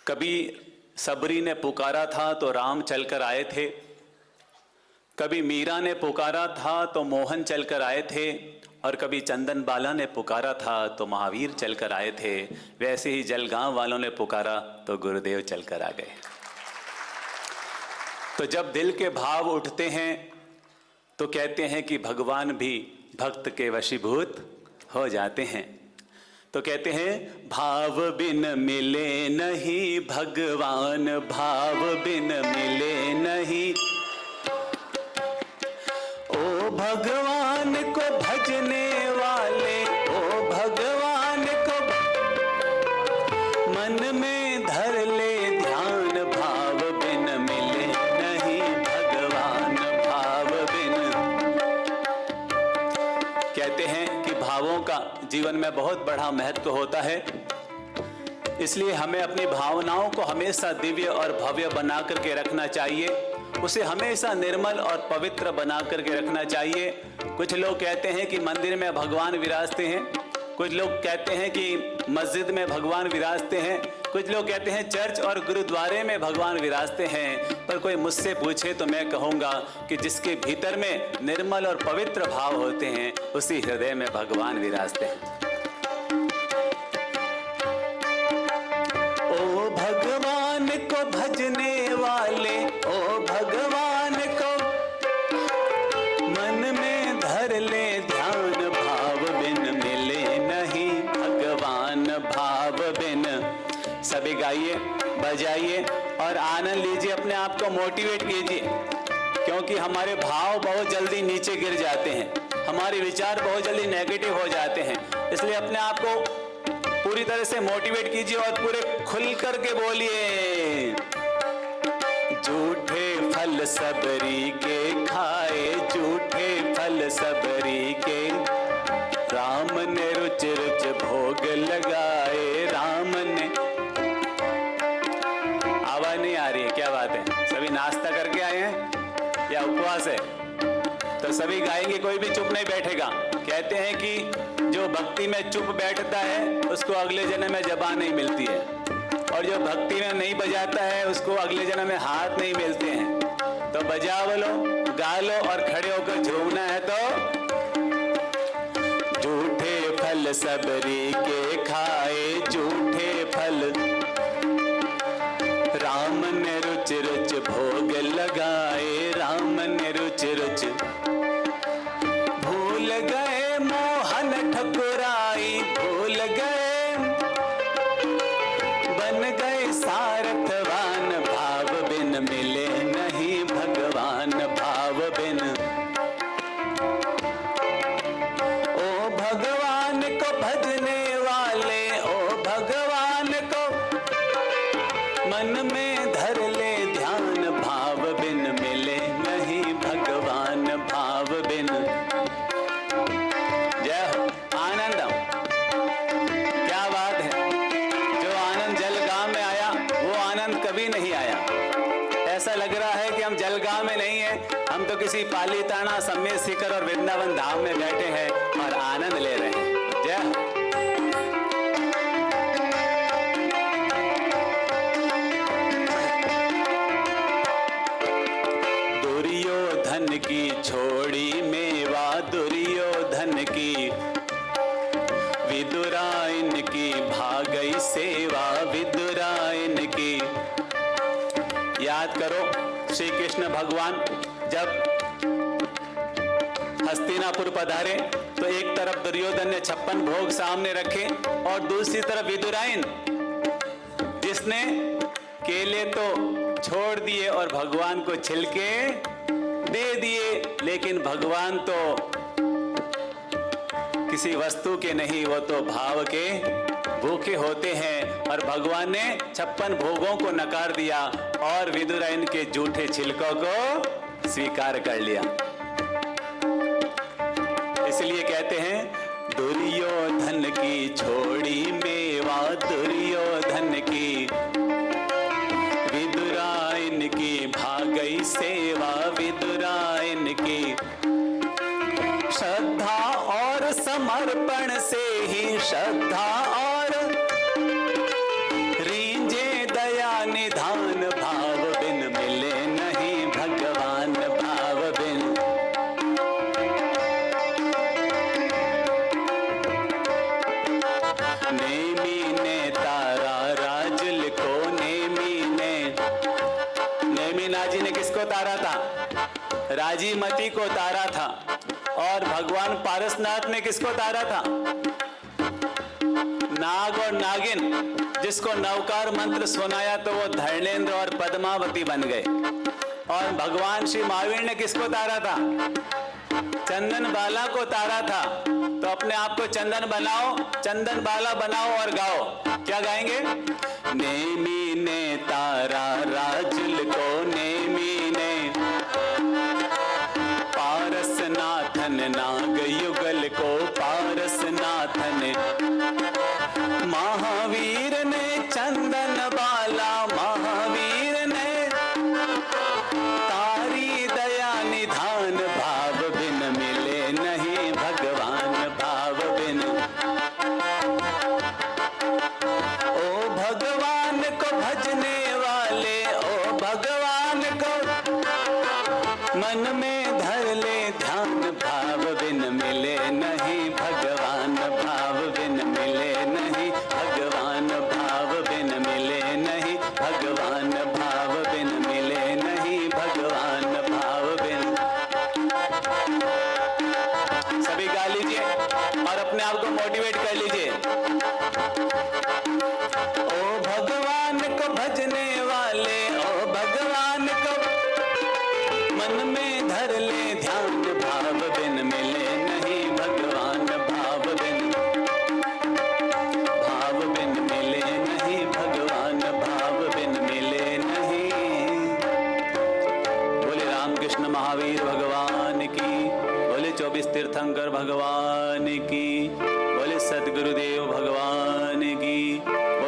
कभी सबरी ने पुकारा था तो राम चलकर आए थे, कभी मीरा ने पुकारा था तो मोहन चलकर आए थे, और कभी चंदन बाला ने पुकारा था तो महावीर चलकर आए थे। वैसे ही जलगांव वालों ने पुकारा तो गुरुदेव चलकर आ गए। तो जब दिल के भाव उठते हैं तो कहते हैं कि भगवान भी भक्त के वशीभूत हो जाते हैं। तो कहते हैं भाव बिन मिले नहीं भगवान, भाव बिन मिले नहीं। ओ भगवान को भजने वाले, ओ भगवान को मन में धर ले ध्यान, भाव बिन मिले नहीं भगवान, भाव बिन। कहते हैं कि भावों का जीवन में बहुत बड़ा महत्व होता है, इसलिए हमें अपनी भावनाओं को हमेशा दिव्य और भव्य बना करके रखना चाहिए, उसे हमेशा निर्मल और पवित्र बना करके रखना चाहिए। कुछ लोग कहते हैं कि मंदिर में भगवान विराजते हैं, कुछ लोग कहते हैं कि मस्जिद में भगवान विराजते हैं, कुछ लोग कहते हैं चर्च और गुरुद्वारे में भगवान विराजते हैं। पर कोई मुझसे पूछे तो मैं कहूँगा कि जिसके भीतर में निर्मल और पवित्र भाव होते हैं उसी हृदय में भगवान विराजते हैं। ओ भगवान को भजने वाले, ओ भगवान को मन में धर ले ध्यान, भाव बिन मिले नहीं भगवान, भाव बिन। सभी गाइए, बजाइए और आनंद लीजिए, अपने आप को मोटिवेट कीजिए, क्योंकि हमारे भाव बहुत जल्दी नीचे गिर जाते हैं, हमारे विचार बहुत जल्दी नेगेटिव हो जाते हैं। इसलिए अपने आप को पूरी तरह से मोटिवेट कीजिए और पूरे खुल करके बोलिए। झूठे फल सबरी के खाए, झूठे फल सबरी के, राम ने रुच रुच भोग लगाए, राम ने। आवाज नहीं आ रही है, क्या बात है? सभी नाश्ता करके आए हैं या उपवास है? तो सभी गाएंगे, कोई भी चुप नहीं बैठेगा। कहते हैं कि जो भक्ति में चुप बैठता है उसको अगले जन्म में ज़बान नहीं मिलती है, और जो भक्ति में नहीं बजाता है उसको अगले जन्म में हाथ नहीं मिलते हैं। तो बजा लो, गा लो और खड़े होकर झूमना है। तो झूठे फल सबरी के खाए, झूठे फल, राम ने रुच रुच भोग लगाए, राम ने रुच रुच। भूल गए मोहन ठकुराई, भूल गए, बन गए सारथवान, भाव बिन मिले नहीं भगवान, भाव बिन। ओ भगवान को भजने वाले, ओ भगवान को मन में धर ले ध्यान, भाव बिन मिले नहीं भगवान, भाव बिन। जय हो, आनंदम। क्या बात है, जो आनंद जलगांव में आया वो आनंद कभी नहीं आया। ऐसा लग रहा है कि हम जलगांव में नहीं है, हम तो किसी पालीताना, सम्मेद शिखर और वृंदावन धाम में बैठे हैं और आनंद ले रहे हैं। जय हो। दुर्योधन की छोड़ी मेवा, दुर्योधन की, विदुराइन की भागई सेवा, विदुराइन की। याद करो, श्री कृष्ण भगवान जब हस्तिनापुर पधारे तो एक तरफ दुर्योधन ने 56 भोग सामने रखे और दूसरी तरफ विदुराइन, जिसने केले तो छोड़ दिए और भगवान को छिलके दे दिए, लेकिन भगवान तो किसी वस्तु के नहीं, वो तो भाव के भूखे होते हैं। और भगवान ने 56 भोगों को नकार दिया और विदुराइन के जूठे छिलकों को स्वीकार कर लिया। इसलिए कहते हैं दुर्योधन की छोड़ी मेवा, दुर्योधन की, विदुराइन की भागई सेवा, विदुराइन की। श्रद्धा और समर्पण से ही, श्रद्धा और रींजे दया राजीमती को तारा था और भगवान पारसनाथ ने किसको तारा था? नाग और नागिन जिसको नवकार मंत्र सुनाया तो वो धर्मेंद्र और पद्मावती बन गए। और भगवान श्री महावीर ने किसको तारा था? चंदन बाला को तारा था। तो अपने आप को चंदन बनाओ, चंदन बाला बनाओ और गाओ। क्या गाएंगे? नेमी ने तारा राजुल को, नेमी ने पारसनाथन नाग युगल को, पारसनाथन महावीर ने चंदन बाला, महावीर ने तारी दया निधान, भाव बिन मिले नहीं भगवान, भाव बिन। ओ भगवान को भजने वाले, ओ भगवान को मन में धर ले ध्यान, भाव बिन मिले नहीं भगवान, भाव बिन मिले नहीं भगवान, भाव बिन मिले नहीं भगवान, भाव बिन मिले नहीं भगवान, भाव बिन। सभी गा लीजिए और अपने आप को मोटिवेट कर लीजिए। ओ भगवान को भजने वाले, ओ भगवान को मन में धर ले ध्यान, भाव बिन मिले नहीं भगवान, भाव बिन, भाव बिन मिले नहीं भगवान, भाव बिन मिले नहीं। बोले रामकृष्ण महावीर भगवान की, बोले 24 तीर्थंकर भगवान की, बोले सद्गुरुदेव भगवान